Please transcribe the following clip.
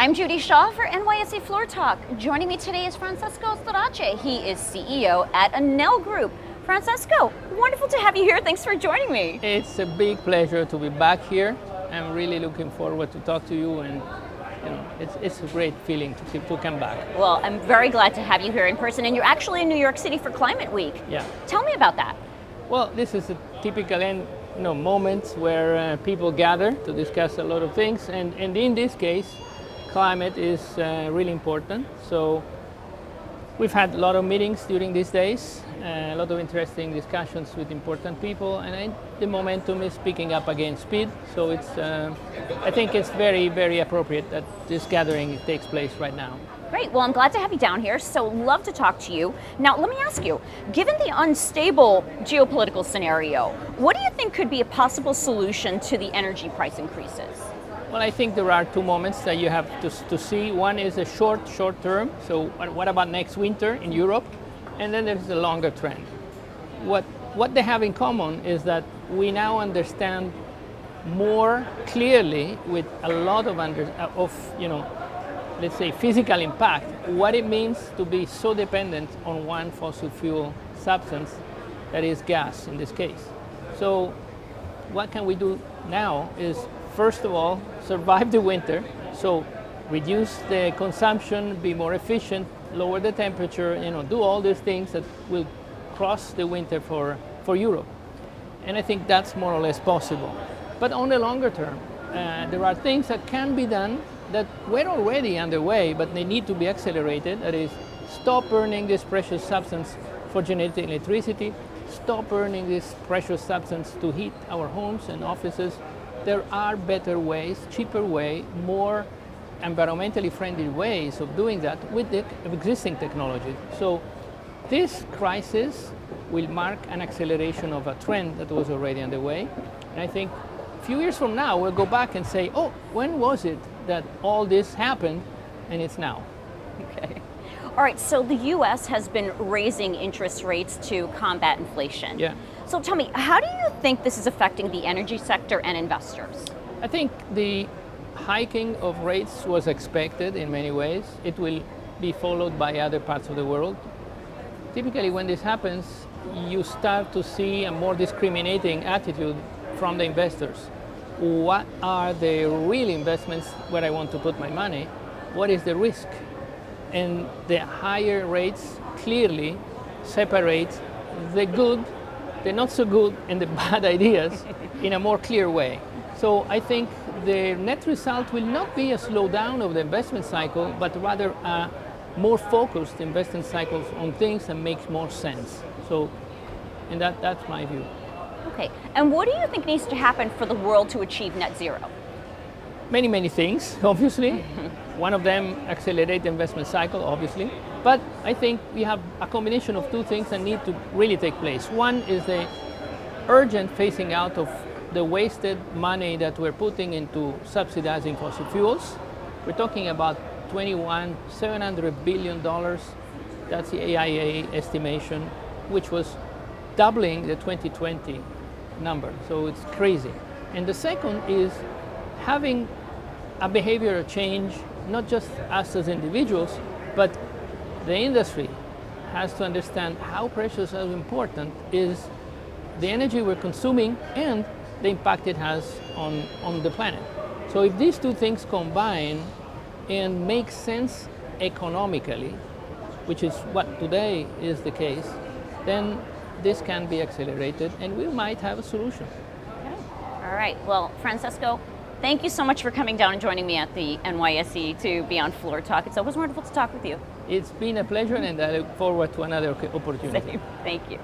I'm Judy Shaw for NYSE Floor Talk. Joining me today is Francesco Starace. He is CEO at Enel Group. Francesco, wonderful to have you here. Thanks for joining me. It's a big pleasure to be back here. I'm really looking forward to talk to you, and it's a great feeling to come back. Well, I'm very glad to have you here in person, and you're actually in New York City for Climate Week. Yeah. Tell me about that. Well, this is a typical moments where people gather to discuss a lot of things, and in this case, climate is really important. So we've had a lot of meetings during these days, a lot of interesting discussions with important people, and the momentum is picking up again speed. So it's, I think it's very, very appropriate that this gathering takes place right now. Great, well, I'm glad to have you down here, so love to talk to you. Now, let me ask you, given the unstable geopolitical scenario, what do you think could be a possible solution to the energy price increases? Well, I think there are two moments that you have to see. One is a short term, so what about next winter in Europe? And then there's a longer trend. What they have in common is that we now understand more clearly, with a lot of let's say physical impact, what it means to be so dependent on one fossil fuel substance, that is gas in this case. So what can we do now is, first of all, survive the winter, so reduce the consumption, be more efficient, lower the temperature, do all these things that will cross the winter for Europe. And I think that's more or less possible. But on the longer term, there are things that can be done that were already underway, but they need to be accelerated. That is, stop burning this precious substance for generating electricity, stop burning this precious substance to heat our homes and offices. There are better ways, cheaper ways, more environmentally friendly ways of doing that with the existing technology. So this crisis will mark an acceleration of a trend that was already underway. And I think a few years from now, we'll go back and say, oh, when was it that all this happened? And it's now. Okay. All right, so the US has been raising interest rates to combat inflation. Yeah. So tell me, how do you think this is affecting the energy sector and investors? I think the hiking of rates was expected in many ways. It will be followed by other parts of the world. Typically, when this happens, you start to see a more discriminating attitude from the investors. What are the real investments where I want to put my money? What is the risk? And the higher rates clearly separate the good, the not so good, and the bad ideas in a more clear way. So I think the net result will not be a slowdown of the investment cycle, but rather a more focused investment cycles on things that make more sense. So, and that's my view. Okay, and what do you think needs to happen for the world to achieve net zero? Many things, obviously. One of them, accelerate the investment cycle, obviously. But I think we have a combination of two things that need to really take place. One is the urgent phasing out of the wasted money that we're putting into subsidizing fossil fuels. We're talking about $700 billion. That's the AIA estimation, which was doubling the 2020 number. So it's crazy. And the second is having a behavioral change, not just us as individuals, but the industry has to understand how precious and important is the energy we're consuming and the impact it has on the planet. So if these two things combine and make sense economically, which is what today is the case, then this can be accelerated and we might have a solution. Okay. All right, well, Francesco, thank you so much for coming down and joining me at the NYSE to be on Floor Talk. It's always wonderful to talk with you. It's been a pleasure, and I look forward to another opportunity. Same. Thank you.